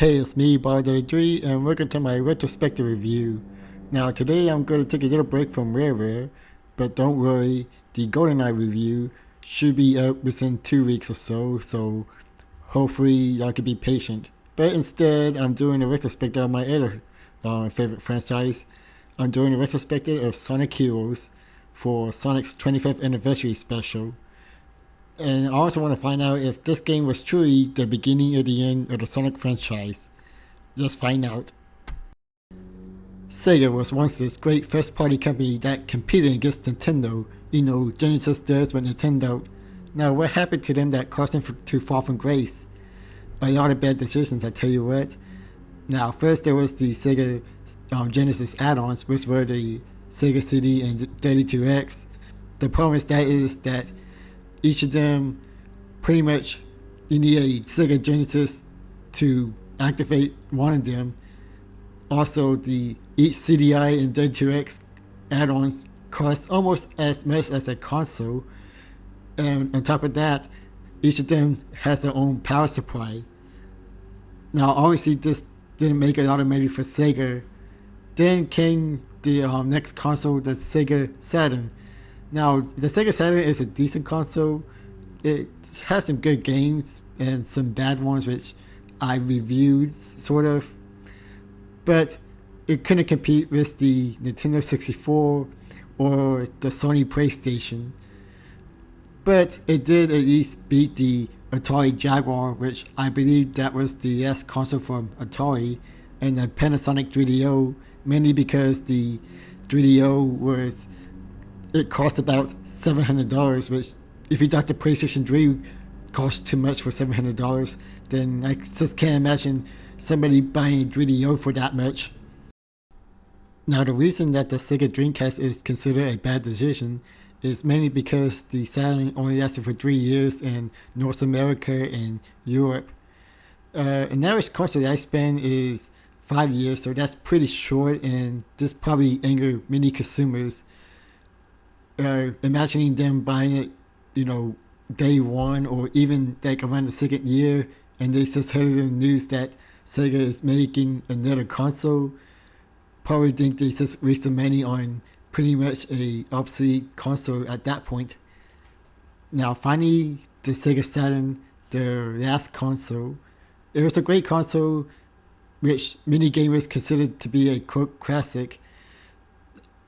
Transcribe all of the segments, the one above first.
Hey, it's me, Bar33, and welcome to my retrospective review. Now, today I'm going to take a little break from Rare, but don't worry, the GoldenEye review should be up within 2 weeks or so hopefully y'all can be patient. But instead, I'm doing a retrospective of my other favorite franchise. I'm doing a retrospective of Sonic Heroes for Sonic's 25th anniversary special. And I also want to find out if this game was truly the beginning or the end of the Sonic franchise. Let's find out. Sega was once this great first-party company that competed against Nintendo. You know, Genesis does with Nintendo. Now, what happened to them that caused them to fall from grace? A lot of bad decisions, I tell you what. Now, first there was the Sega Genesis add-ons, which were the Sega CD and 32X. The problem is that each of them, pretty much, you need a Sega Genesis to activate one of them. Also, each CDI and Z2X add-ons cost almost as much as a console. And on top of that, each of them has their own power supply. Now, obviously, this didn't make a lot of money for Sega. Then came the next console, the Sega Saturn. Now, the Sega Saturn is a decent console. It has some good games and some bad ones, which I reviewed, sort of. But it couldn't compete with the Nintendo 64 or the Sony PlayStation. But it did at least beat the Atari Jaguar, which I believe that was the last console from Atari, and the Panasonic 3DO, mainly because the 3DO it cost about $700, which if you thought the PlayStation 3 cost too much for $700, then I just can't imagine somebody buying a 3DO for that much. Now, the reason that the Sega Dreamcast is considered a bad decision is mainly because the Saturn only lasted for 3 years in North America and Europe. An average console lifespan is 5 years, so that's pretty short, and this probably angered many consumers. Imagining them buying it, day one or even like around the second year, and they just heard the news that Sega is making another console, probably think they just wasted money on pretty much a obsolete console at that point. Now, finally, the Sega Saturn, the last console, it was a great console, which many gamers considered to be a cult classic.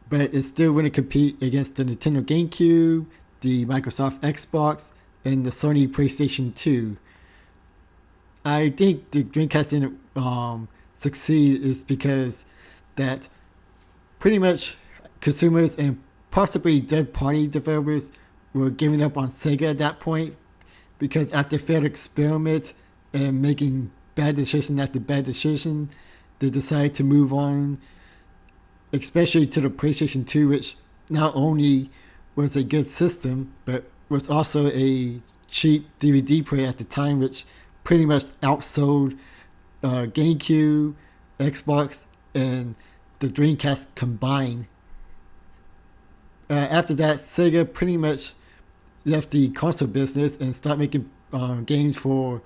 But it still wouldn't compete against the Nintendo GameCube, the Microsoft Xbox, and the Sony PlayStation 2. I think the Dreamcast didn't succeed is because that pretty much consumers and possibly third-party developers were giving up on Sega at that point, because after failed experiment and making bad decision after bad decision, they decided to move on, especially to the PlayStation 2, which not only was a good system, but was also a cheap DVD player at the time, which pretty much outsold GameCube, Xbox, and the Dreamcast combined. After that, Sega pretty much left the console business and started making games for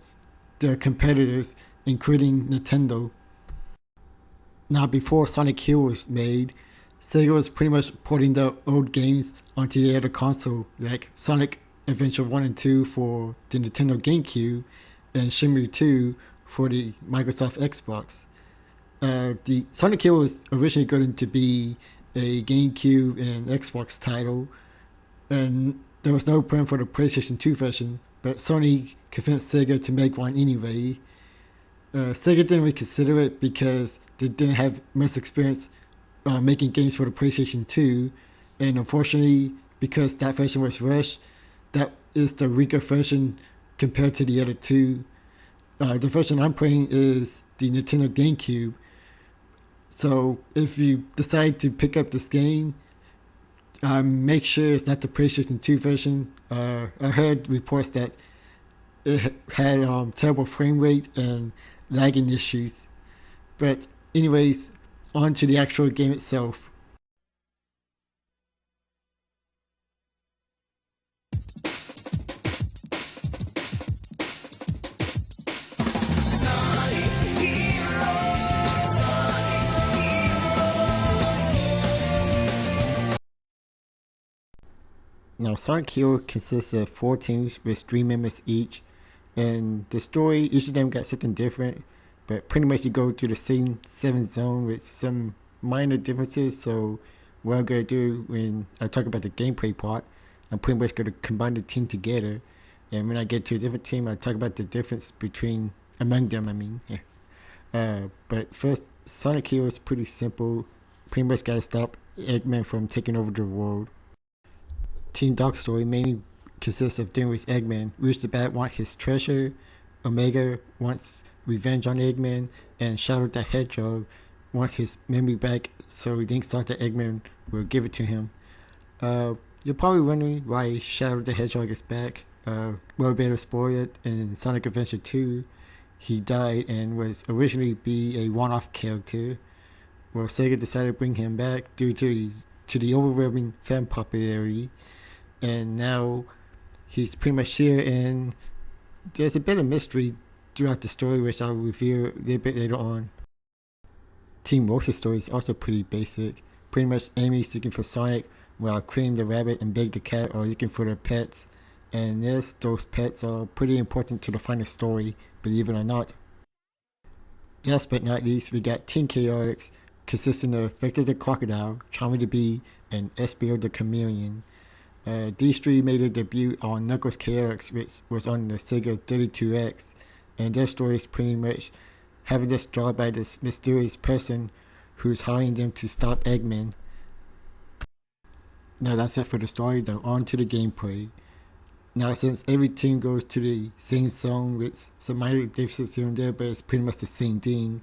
their competitors, including Nintendo. Now, before Sonic Heroes was made, Sega was pretty much porting the old games onto the other console, like Sonic Adventure 1 and 2 for the Nintendo GameCube, and Shenmue 2 for the Microsoft Xbox. The Sonic Heroes was originally going to be a GameCube and Xbox title, and there was no plan for the PlayStation 2 version, but Sony convinced Sega to make one anyway. Sega didn't really consider it because they didn't have much experience making games for the PlayStation 2, and unfortunately, because that version was rushed, that is the weaker version compared to the other two. The version I'm playing is the Nintendo GameCube, so if you decide to pick up this game, make sure it's not the PlayStation 2 version. I heard reports that it had terrible frame rate and lagging issues. But anyways, on to the actual game itself. Sonic Now, Sonic Hero consists of 4 teams with 3 members each, and the story, each of them got something different, but pretty much you go through the same 7 zone with some minor differences. So, what I'm going to do when I talk about the gameplay part, I'm pretty much going to combine the team together, and when I get to a different team, I talk about the difference between, among them, I mean. Yeah. But first, Sonic Hero is pretty simple. Pretty much gotta stop Eggman from taking over the world. Team Dark Story mainly consists of dealing with Eggman. Rouge the Bat wants his treasure, Omega wants revenge on Eggman, and Shadow the Hedgehog wants his memory back, so he thinks Sonic Eggman will give it to him. You're probably wondering why Shadow the Hedgehog is back. Well, better spoil it. In Sonic Adventure 2, he died and was originally be a one-off character. Well, Sega decided to bring him back due to the overwhelming fan popularity, and now he's pretty much here. And there's a bit of mystery throughout the story, which I'll reveal a little bit later on. Team Rosa's story is also pretty basic. Pretty much Amy's looking for Sonic, while Cream the Rabbit and Big the Cat are looking for their pets. And yes, those pets are pretty important to the final story, believe it or not. Last but not least, we got Team Chaotix, consisting of Vector the Crocodile, Charmy the Bee, and Espio the Chameleon. These 3 made their debut on Knuckles Chaotix, which was on the Sega 32X, and their story is pretty much having this job by this mysterious person who's hiring them to stop Eggman. Now that's it for the story, now on to the gameplay. Now, since every team goes to the same zone with some minor differences here and there, but it's pretty much the same thing.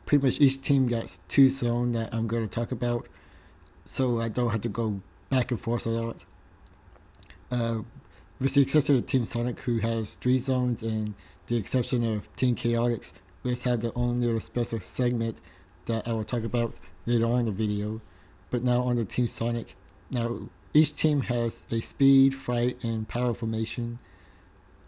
Pretty much each team got 2 zones that I'm going to talk about, so I don't have to go back and forth a lot. With the exception of Team Sonic, who has 3 zones, and the exception of Team Chaotix, which had their own little special segment that I will talk about later on in the video. But now on to Team Sonic. Now, each team has a speed, fight, and power formation.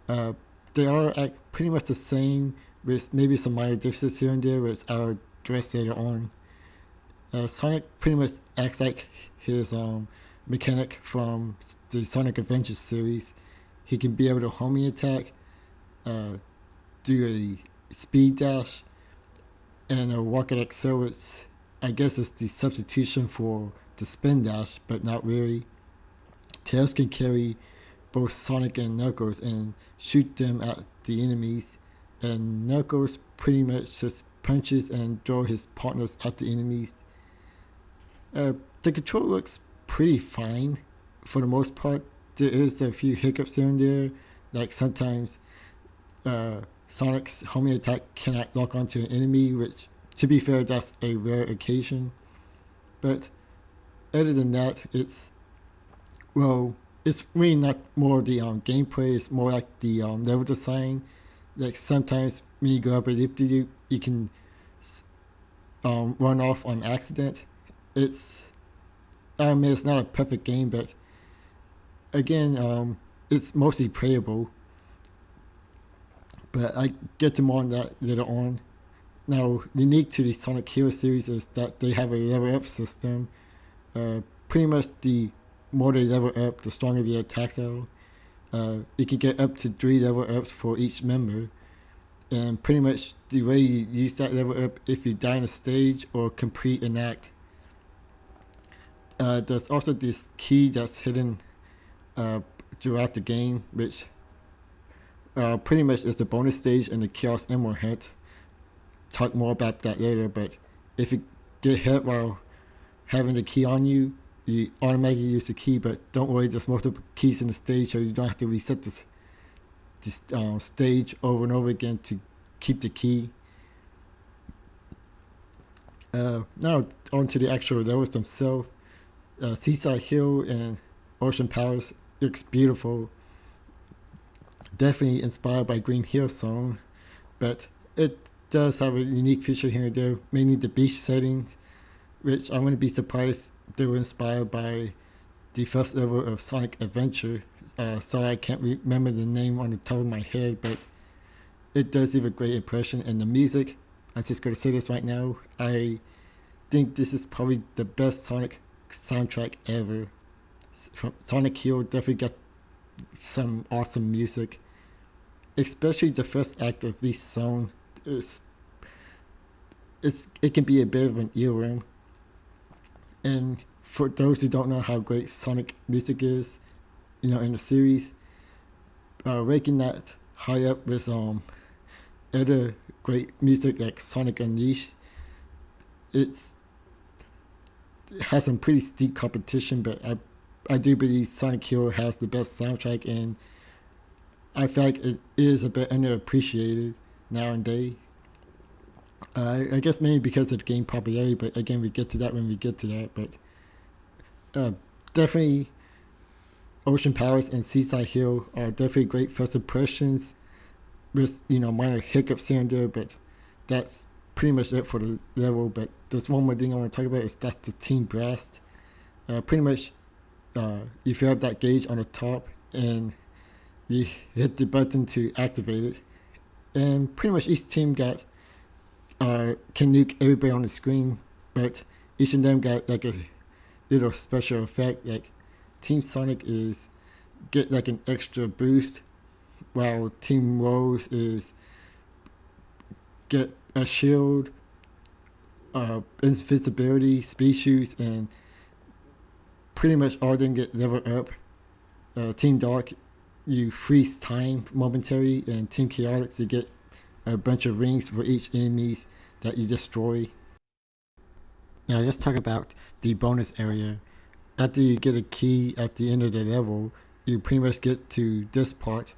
They are pretty much the same, with maybe some minor differences here and there, which I'll address later on. Sonic pretty much acts like his mechanic from the Sonic Adventure series. He can be able to homing attack, do a speed dash, and a walk at excel, which I guess is the substitution for the spin dash, but not really. Tails can carry both Sonic and Knuckles and shoot them at the enemies, and Knuckles pretty much just punches and throws his partners at the enemies. The control looks pretty fine for the most part. There is a few hiccups here and there, like sometimes Sonic's homing attack cannot lock onto an enemy, which, to be fair, that's a rare occasion. But other than that, it's really not more the gameplay. It's more like the level design. Like sometimes when you go up a loop, you can run off on accident. It's it's not a perfect game, but again, it's mostly playable. But I get to more on that later on. Now, unique to the Sonic Hero series is that they have a level up system. Pretty much the more they level up, the stronger the attacks are. You can get up to 3 level ups for each member. And pretty much the way you use that level up, if you die in a stage or complete an act. There's also this key that's hidden throughout the game, which pretty much is the bonus stage and the Chaos Emerald Hunt. Talk more about that later, but if you get hit while having the key on you, you automatically use the key, but don't worry, there's multiple keys in the stage, so you don't have to reset this stage over and over again to keep the key. Now on to the actual levels themselves. Seaside Hill and Ocean Palace looks beautiful. Definitely inspired by Green Hill Zone, but it does have a unique feature here and there, mainly the beach settings, which I wouldn't be surprised they were inspired by the first level of Sonic Adventure. Sorry, I can't remember the name on the top of my head, but it does leave a great impression. And the music, I'm just going to say this right now, I think this is probably the best Sonic soundtrack ever. From Sonic Hero definitely got some awesome music, especially the first act of each song. Is it can be a bit of an earworm, and for those who don't know how great Sonic music is, in the series, ranking that high up with other great music like Sonic Unleashed, it's it has some pretty steep competition, but I do believe Sonic Hero has the best soundtrack, and I feel like it is a bit underappreciated nowadays. I guess mainly because of the game popularity, but again, we get to that when we get to that. But uh, definitely, Ocean Powers and Seaside Hill are definitely great first impressions with minor hiccups here and there, but that's pretty much it for the level. But there's one more thing I want to talk about is that's the Team Blast. Pretty much, you fill up that gauge on the top and you hit the button to activate it, and pretty much each team got can nuke everybody on the screen, but each of them got like a little special effect. Like Team Sonic is get like an extra boost, while Team Rose is get a shield, invisibility, speed shoots, and pretty much all of them get leveled up. Team Dark, you freeze time momentarily, and Team Chaotic to get a bunch of rings for each enemies that you destroy. Now let's talk about the bonus area. After you get a key at the end of the level, you pretty much get to this part.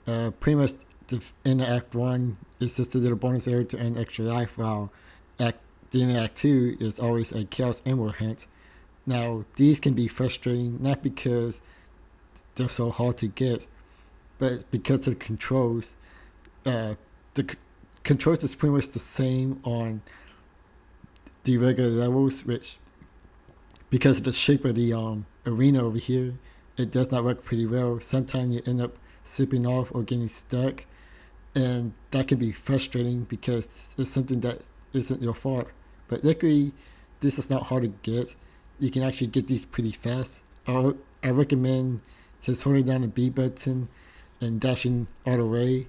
Pretty much the end of Act 1 is just a little bonus area to earn extra life, while the end of Act 2 is always a Chaos Emerald hunt. Now, these can be frustrating, not because they're so hard to get, but because of the controls. The controls is pretty much the same on the regular levels, which, because of the shape of the arena over here, it does not work pretty well. Sometimes you end up slipping off or getting stuck, and that can be frustrating because it's something that isn't your fault. But luckily, this is not hard to get. You can actually get these pretty fast. I recommend just holding down the B button and dashing all the way,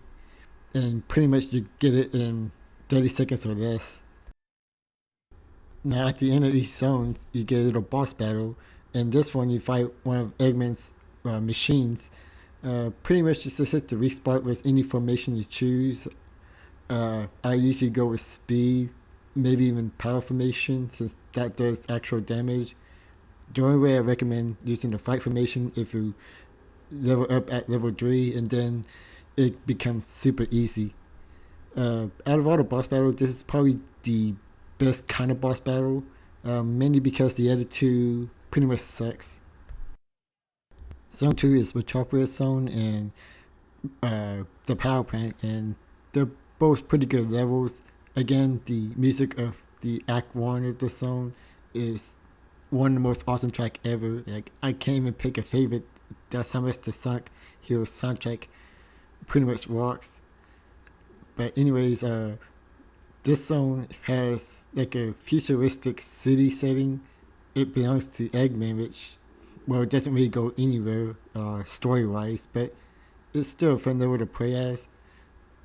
and pretty much you get it in 30 seconds or less. Now at the end of these zones, you get a little boss battle, and this one you fight one of Eggman's machines. Pretty much just hit the respawn with any formation you choose. I usually go with speed, maybe even power formation, since that does actual damage. The only way I recommend using the fight formation if you level up at level 3, and then it becomes super easy. Out of all the boss battles, this is probably the best kind of boss battle, mainly because the other two pretty much sucks. Zone 2 is Metropolis Zone and the power plant, and they're both pretty good levels. Again, the music of the Act 1 of the zone is one of the most awesome track ever. Like, I can't even pick a favorite. That's how much the Sonic Hero soundtrack pretty much rocks. But anyways, this zone has like a futuristic city setting. It belongs to Eggman, which, well, it doesn't really go anywhere story-wise, but it's still a fun level to play as.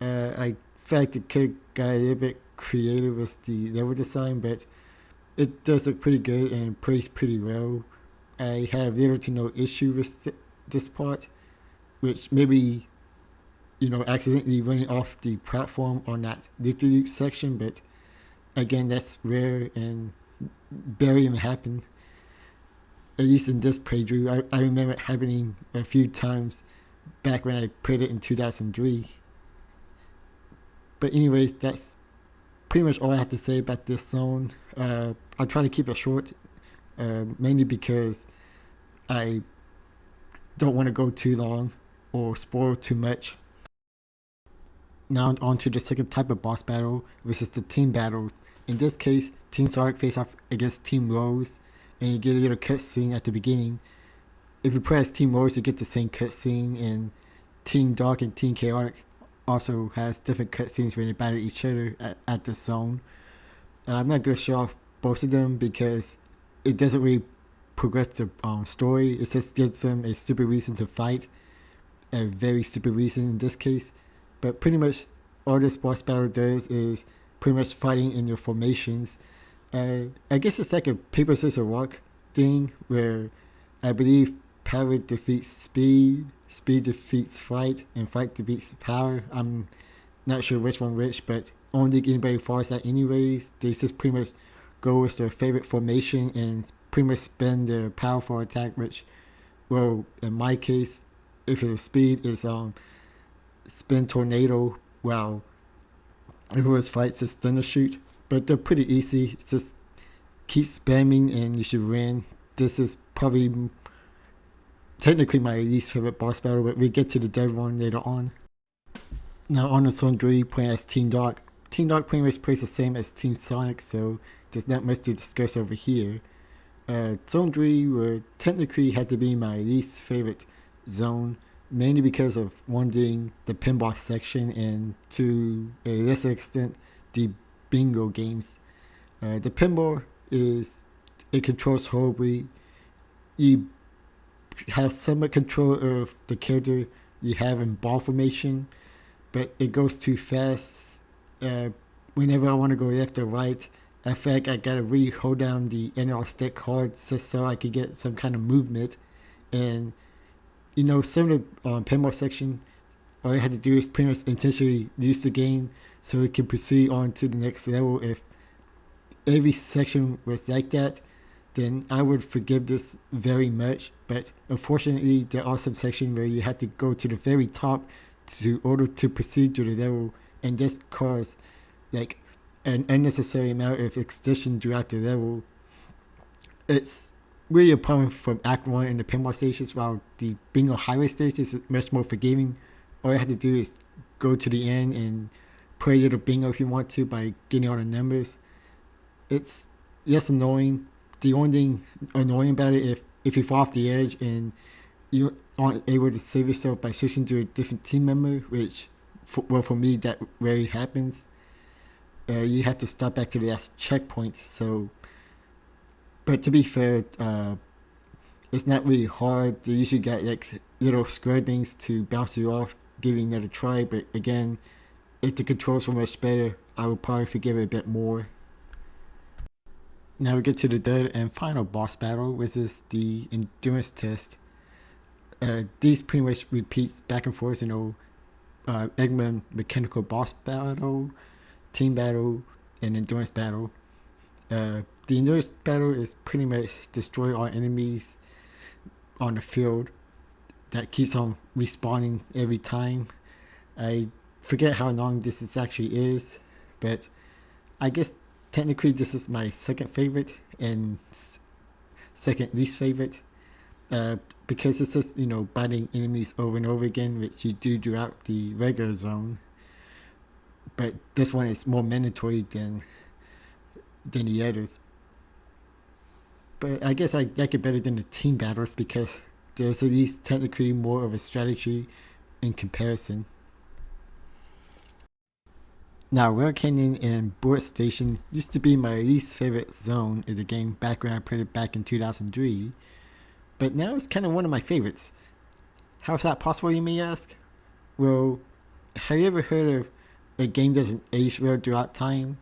I feel like it could have got a little bit creative with the level design, but it does look pretty good and plays pretty well. I have little to no issue with this part, which maybe, accidentally running off the platform on that loop-de-loop section, but again, that's rare and barely even happened. At least in this playthrough, I remember it happening a few times back when I played it in 2003. But anyways, that's pretty much all I have to say about this zone. I'll try to keep it short, mainly because I don't want to go too long or spoil too much. Now on to the second type of boss battle, which is the team battles. In this case, Team Sonic face off against Team Rose, and you get a little cutscene at the beginning. If you play as Team Rose, you get the same cutscene, and Team Dark and Team Chaotic also has different cutscenes when they battle each other at the zone. I'm not going to show off both of them because it doesn't really progressive story. It just gives them a stupid reason to fight, a very stupid reason in this case. But pretty much all this boss battle does is pretty much fighting in your formations. I guess it's like a paper scissors rock thing where I believe power defeats speed, speed defeats fight, and fight defeats power. I'm not sure which one which, but I don't think anybody follows that anyways. They just pretty much go with their favorite formation and pretty much spend their powerful attack, which, well, in my case, if it was speed, is spin tornado. Well, if it was fights, it's thunder shoot. But they're pretty easy. It's just keep spamming and you should win. This is probably technically my least favorite boss battle, but we get to the dead one later on. Now on the Zone 3, playing as Team Dark. Team Dark pretty much plays the same as Team Sonic, so there's not much to discuss over here. Zone 3 would technically had to be my least favorite zone, mainly because of one thing, the pinball section, and to a lesser extent, the bingo games. The pinball it controls horribly. You have somewhat control of the character you have in ball formation, but it goes too fast. Whenever I want to go left or right, I feel like I gotta really hold down the NR stick hard just so I could get some kind of movement. And some of the pinball section, all I had to do is pretty much intentionally use the game so it can proceed on to the next level. If every section was like that, then I would forgive this very much. But unfortunately, there are some sections where you have to go to the very top to order to proceed to the level, and this causes like an unnecessary amount of extension throughout the level. It's really a problem from Act 1 in the pinball stages, while the bingo highway stage is much more forgiving. All you have to do is go to the end and play a little bingo if you want to by getting all the numbers. It's less annoying. The only thing annoying about it, if you fall off the edge and you aren't able to save yourself by switching to a different team member, which, for me, that rarely happens. You have to start back to the last checkpoint. So, but to be fair, it's not really hard. They usually got like little square things to bounce you off, give you another try. But again, if the controls were much better, I would probably forgive it a bit more. Now we get to the third and final boss battle, which is the endurance test. These pretty much repeats back and forth, Eggman mechanical boss battle, team battle, and endurance battle. The endurance battle is pretty much destroy all enemies on the field. That keeps on respawning every time. I forget how long this actually is, but I guess technically this is my second favorite and second least favorite. Because it's just, biting enemies over and over again, which you do throughout the regular zone. But this one is more mandatory than the others. But I guess I like it better than the team battles because there's at least technically more of a strategy in comparison. Now, Rail Canyon and Bullet Station used to be my least favorite zone in the game back when I played it back in 2003. But now it's kind of one of my favorites. How is that possible, you may ask? Well, have you ever heard of a game doesn't age well throughout time?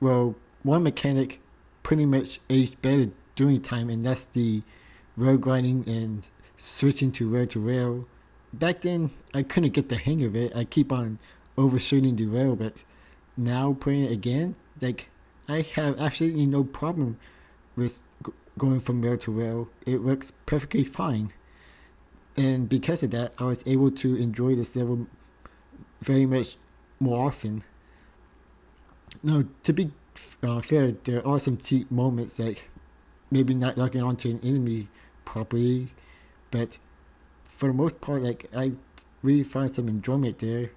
Well, one mechanic pretty much aged better during time, and that's the rail grinding and switching to rail. Back then, I couldn't get the hang of it. I keep on overshooting the rail, but now playing it again, like, I have absolutely no problem with going from rail to rail. It works perfectly fine, and because of that, I was able to enjoy this level very much more often. Now, to be fair, there are some cheap moments, like maybe not locking onto an enemy properly, but for the most part, like, I really find some enjoyment there.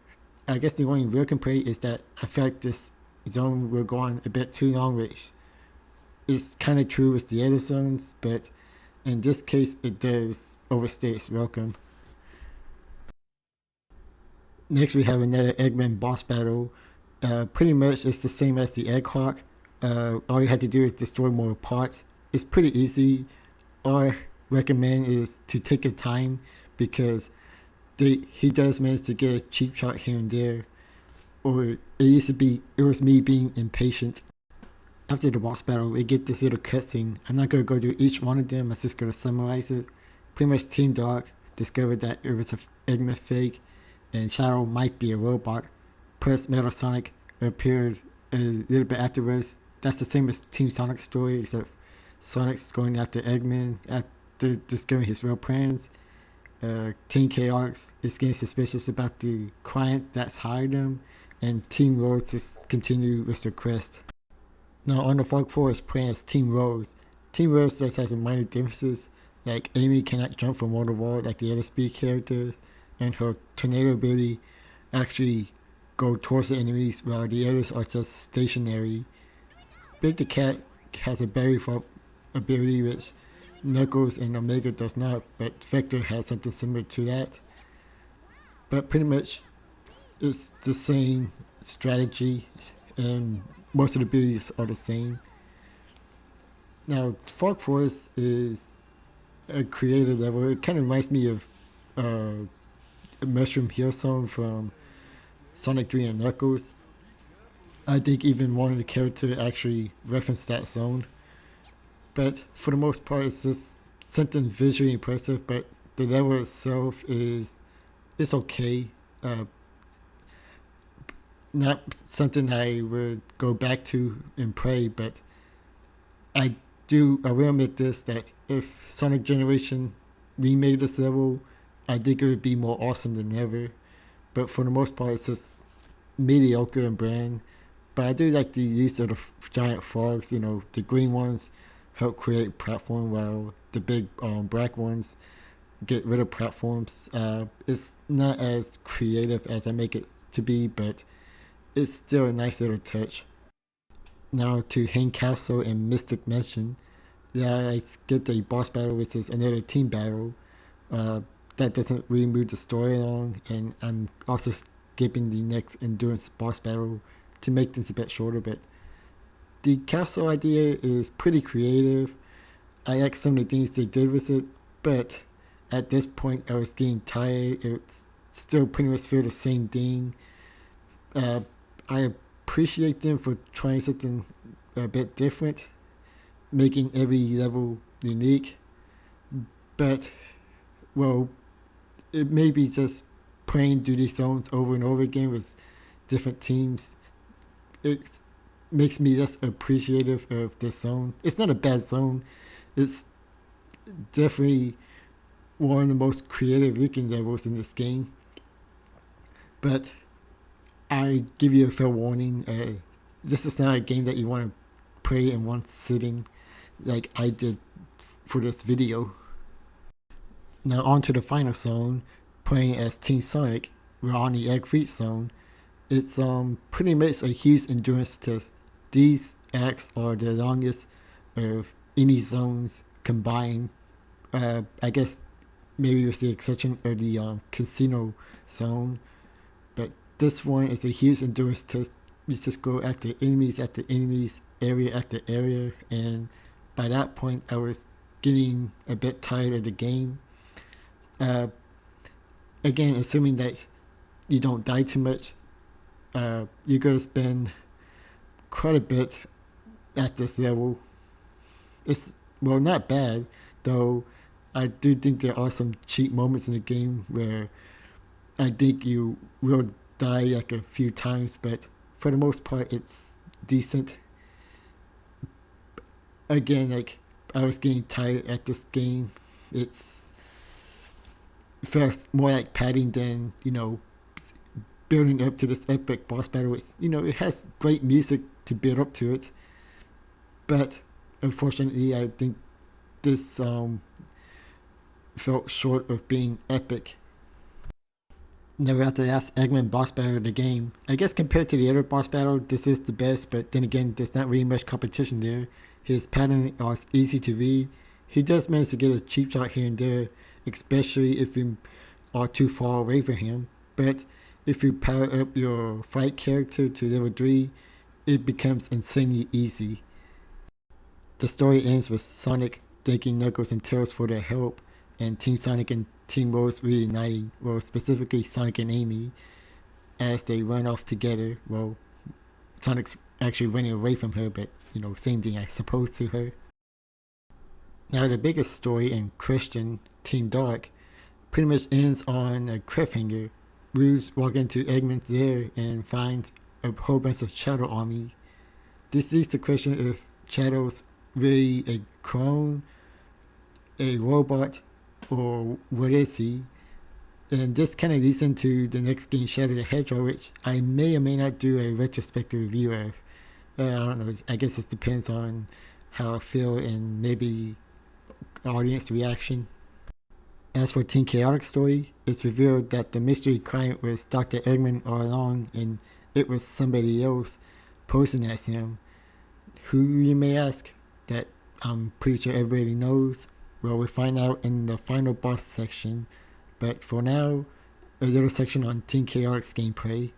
I guess the only real complaint is that I feel like this zone will go on a bit too long, which is kind of true with the other zones, but in this case, it does overstay its welcome. Next, we have another Eggman boss battle. Pretty much, it's the same as the Egg Hawk. All you have to do is destroy more parts. It's pretty easy. I recommend is to take your time because he does manage to get a cheap shot here and there. Or it was me being impatient. After the boss battle, we get this little cutscene. I'm not gonna go through each one of them. I'm just gonna summarize it. Pretty much, Team Dark discovered that it was an Eggman fake, and Shadow might be a robot. Plus, Metal Sonic appeared a little bit afterwards. That's the same as Team Sonic's story, except Sonic's going after Eggman after discovering his real plans. Team Chaos is getting suspicious about the client that's hired him, and Team Rose is continue with their quest. Now on the Fog Forest plan is Team Rose. Team Rose just has some minor differences, like Amy cannot jump from wall to wall like the other speed characters, and her tornado ability actually go towards the enemies while the others are just stationary. Big the Cat has a berry fall ability which Knuckles and Omega does not, but Vector has something similar to that. But pretty much it's the same strategy and most of the abilities are the same. Now, Fog Forest is a creative level. It kind of reminds me of a Mushroom Hill Zone from Sonic 3 and Knuckles. I think even one of the characters actually referenced that zone. But for the most part, it's just something visually impressive, but the level itself it's okay. Not something I would go back to and play, but I will admit this, that if Sonic Generation remade this level, I think it would be more awesome than ever. But for the most part, it's just mediocre and bland. But I do like the use of the giant frogs. The green ones help create platform, while the big black ones get rid of platforms. It's not as creative as I make it to be, but it's still a nice little touch. Now to Hang Castle and Mystic Mansion. Yeah, I skipped a boss battle, which is another team battle. That doesn't really move the story along, and I'm also skipping the next endurance boss battle to make things a bit shorter, but the castle idea is pretty creative. I like some of the things they did with it, but at this point I was getting tired. It's still pretty much feel the same thing. I appreciate them for trying something a bit different, making every level unique, but, well, it may be just playing through these zones over and over again with different teams. It makes me less appreciative of this zone. It's not a bad zone. It's definitely one of the most creative looking levels in this game, but I give you a fair warning. This is not a game that you want to play in one sitting like I did for this video. Now on to the final zone, playing as Team Sonic. We're on the Egg Feet zone. It's pretty much a huge endurance test. These acts are the longest of any zones combined. I guess maybe with the exception of the casino zone, but this one is a huge endurance test. You just go after enemies, area after area, and by that point I was getting a bit tired of the game. Again, assuming that you don't die too much, you're going to spend quite a bit at this level. It's, well, not bad, though I do think there are some cheap moments in the game where I think you will die like a few times, but for the most part it's decent. Again, like, I was getting tired at this game. It felt more like padding than, building up to this epic boss battle. It has great music to build up to it, but unfortunately I think this felt short of being epic. Now we're at the last Eggman boss battle of the game. I guess compared to the other boss battle, this is the best, but then again, there's not really much competition there. His pattern is easy to read. He does manage to get a cheap shot here and there, especially if you are too far away from him. But if you power up your fight character to level 3, it becomes insanely easy. The story ends with Sonic thanking Knuckles and Tails for their help, and Team Sonic and Team Rose reuniting, well, specifically Sonic and Amy, as they run off together. Well, Sonic's actually running away from her, but, same thing I suppose to her. Now, the biggest story in Christian, Team Dark, pretty much ends on a cliffhanger. Rouge walks into Eggman's there and finds a whole bunch of Shadow Army. This leads to question if Shadow's really a clone, a robot, or what is he? And this kind of leads into the next game, Shadow the Hedgehog, which I may or may not do a retrospective review of. I don't know. I guess it depends on how I feel and maybe audience reaction. As for Team Chaotic's story, it's revealed that the mystery client was Dr. Eggman all along, and it was somebody else posing as him. Who, you may ask? That I'm pretty sure everybody knows. Well, we'll find out in the final boss section. But for now, a little section on Team Chaotic's gameplay.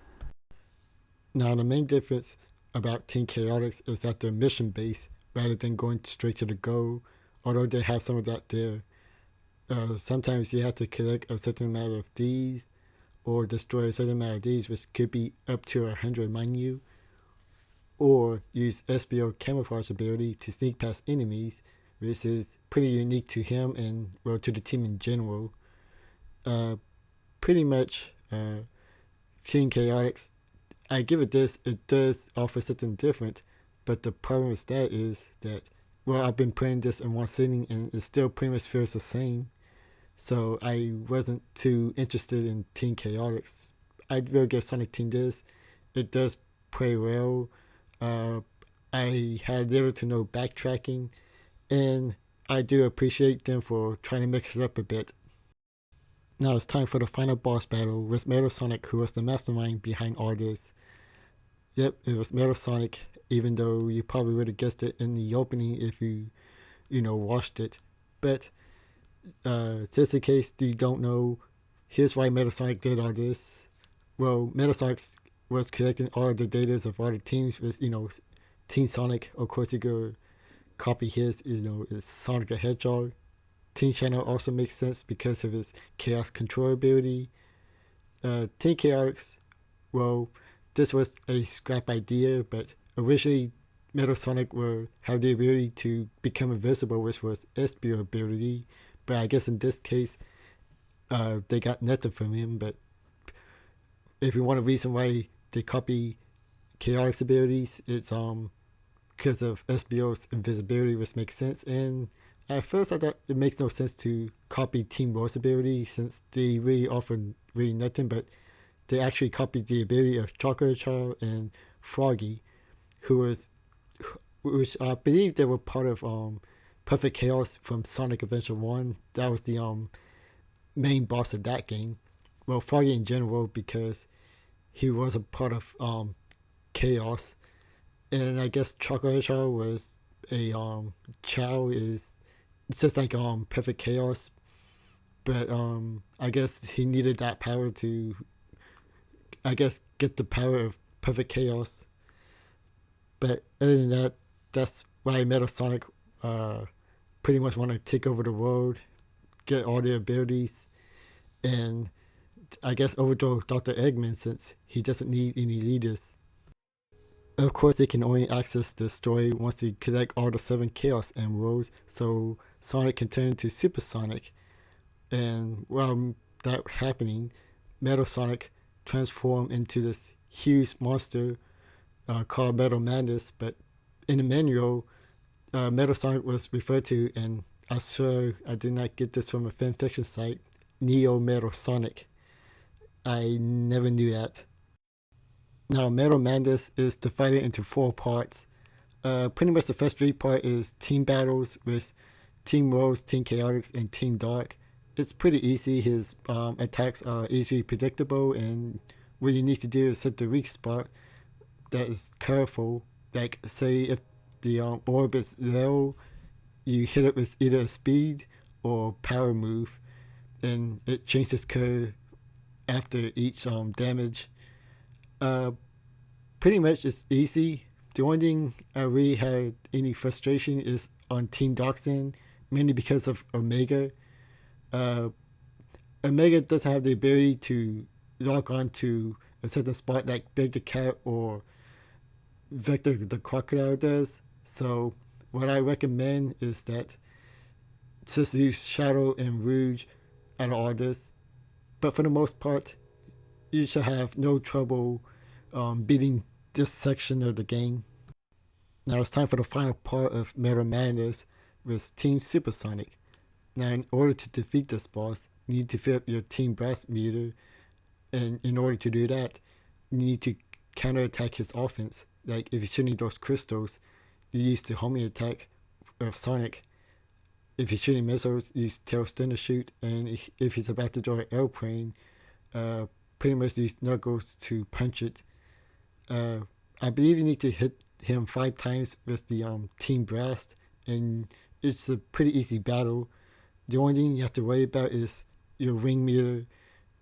Now, the main difference about Team Chaotix is that they're mission based rather than going straight to the goal, although they have some of that there. Sometimes you have to collect a certain amount of these or destroy a certain amount of these, which could be up to 100, mind you, or use SBO camouflage ability to sneak past enemies, which is pretty unique to him and, well, to the team in general. Pretty much, Team Chaotix, I give it this, it does offer something different, but the problem with that is that, well, I've been playing this in one sitting and it still pretty much feels the same. So I wasn't too interested in Team Chaotix. I'd really give Sonic Team this. It does play well. I had little to no backtracking, and I do appreciate them for trying to mix it up a bit. Now it's time for the final boss battle with Metal Sonic, who was the mastermind behind all this. Yep, it was Metal Sonic, even though you probably would have guessed it in the opening if you watched it. But just in case you don't know, here's why Metal Sonic did all this. Well, Metal Sonic was collecting all of the data of all the teams with, Team Sonic. Of course, you go copy his, is Sonic the Hedgehog. Team Channel also makes sense because of his chaos control ability. Team Chaotix, well, this was a scrap idea, but originally Metal Sonic will have the ability to become invisible, which was SBO ability. But I guess in this case, they got nothing from him. But if you want a reason why they copy Chaotix abilities, it's because of SBO's invisibility, which makes sense. And at first, I thought it makes no sense to copy Team Rose's ability since they really offered really nothing, but they actually copied the ability of Chocolate Child and Froggy, which I believe they were part of Perfect Chaos from Sonic Adventure 1. That was the main boss of that game. Well, Froggy in general, because he was a part of Chaos. And I guess Chocolate Child was a Chow is it's just like Perfect Chaos, but I guess he needed that power to, I guess, get the power of Perfect Chaos. But other than that, that's why Metal Sonic pretty much want to take over the world, get all their abilities, and I guess overthrow Dr. Eggman since he doesn't need any leaders. Of course, they can only access the story once they collect all the 7 Chaos Emeralds, so Sonic can turn into Super Sonic. And while that happening, Metal Sonic transformed into this huge monster called Metal Madness. But in the manual, Metal Sonic was referred to, and I swear I did not get this from a fanfiction site, Neo Metal Sonic. I never knew that. Now, Metal Madness is divided into 4 parts. Pretty much the first 3 parts is team battles with Team Rose, Team Chaotix, and Team Dark. It's pretty easy. His attacks are easily predictable, and what you need to do is hit the weak spot that is careful. Like, say, if the orb is low, you hit it with either a speed or power move, and it changes curve after each damage. Pretty much it's easy. The only thing I really had any frustration is on Team Dark's end mainly because of Omega. Uh, Omega doesn't have the ability to log on to a certain spot like Big the Cat or Vector the Crocodile does. So what I recommend is that just use Shadow and Rouge out of all this. But for the most part, you should have no trouble beating this section of the game. Now it's time for the final part of Metal Madness with Team Supersonic. Now in order to defeat this boss, you need to fill up your Team Brass meter, and in order to do that, you need to counterattack his offense. Like if you're shooting those crystals, you use the homing attack of Sonic. If you're shooting missiles, you use Tailspin to shoot, and if he's about to draw an airplane, pretty much use Knuckles to punch it. I believe you need to hit him 5 times with the Team Blast, and it's a pretty easy battle. The only thing you have to worry about is your ring meter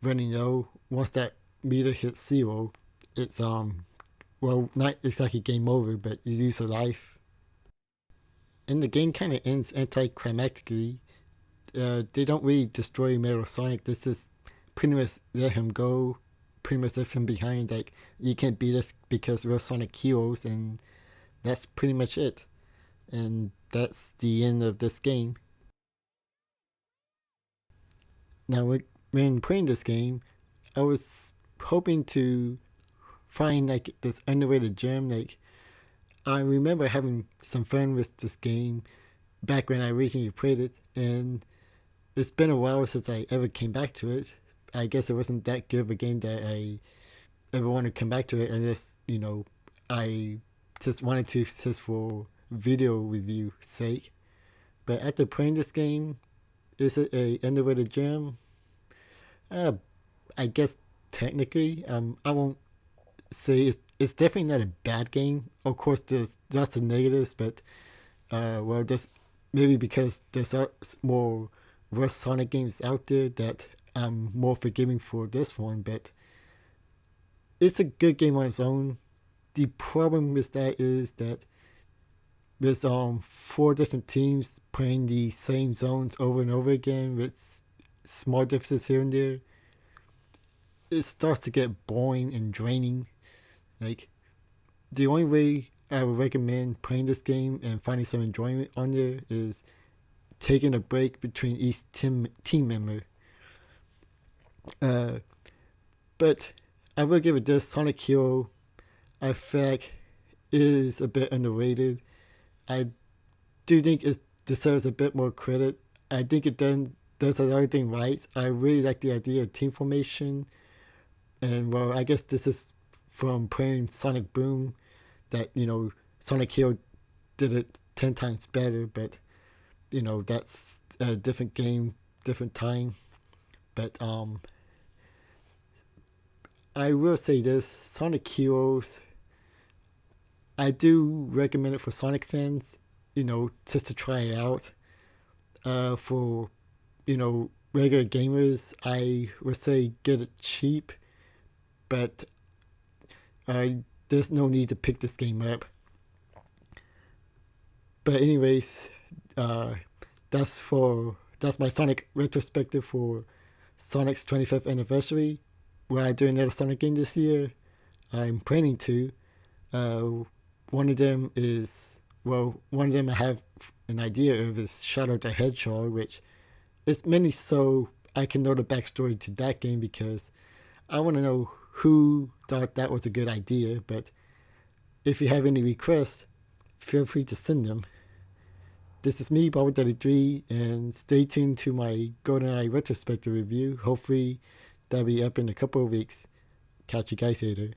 running low. Once that meter hits zero, it's well, not exactly game over, but you lose a life. And the game kind of ends anticlimactically. They don't really destroy Metal Sonic. This is pretty much let him go, pretty much left him behind. Like, you can't beat us because we're Sonic heroes, and that's pretty much it. And that's the end of this game. Now, when playing this game, I was hoping to find like this underrated gem. Like, I remember having some fun with this game back when I originally played it, and it's been a while since I ever came back to it. I guess it wasn't that good of a game that I ever wanted to come back to it unless, I just wanted to just for video review sake. But after playing this game, is it a underrated gem? Uh, I guess technically, I won't say it's definitely not a bad game. Of course, there's lots of negatives, but well, just maybe because there's more worse Sonic games out there that I'm more forgiving for this one. But it's a good game on its own. The problem with that is that there's 4 different teams playing the same zones over and over again with small differences here and there. It starts to get boring and draining. Like, the only way I would recommend playing this game and finding some enjoyment on there is taking a break between each team member. Uh, but I will give it this: Sonic Hero, I feel like, is a bit underrated. I do think it deserves a bit more credit. I think it does a lot of things right. I really like the idea of team formation, and well, I guess this is from playing Sonic Boom that Sonic Hero did it 10 times better. But that's a different game, different time. But I will say this: Sonic Heroes, I do recommend it for Sonic fans, just to try it out. For regular gamers, I would say get it cheap, but there's no need to pick this game up. But anyways, that's my Sonic retrospective for Sonic's 25th anniversary. Will I do another Sonic game this year? I'm planning to. Uh, one of them I have an idea of is Shadow the Hedgehog, which is mainly so I can know the backstory to that game because I want to know who thought that was a good idea. But if you have any requests, feel free to send them. This is me, Bobby33, and stay tuned to my GoldenEye retrospective review. Hopefully, that'll be up in a couple of weeks. Catch you guys later.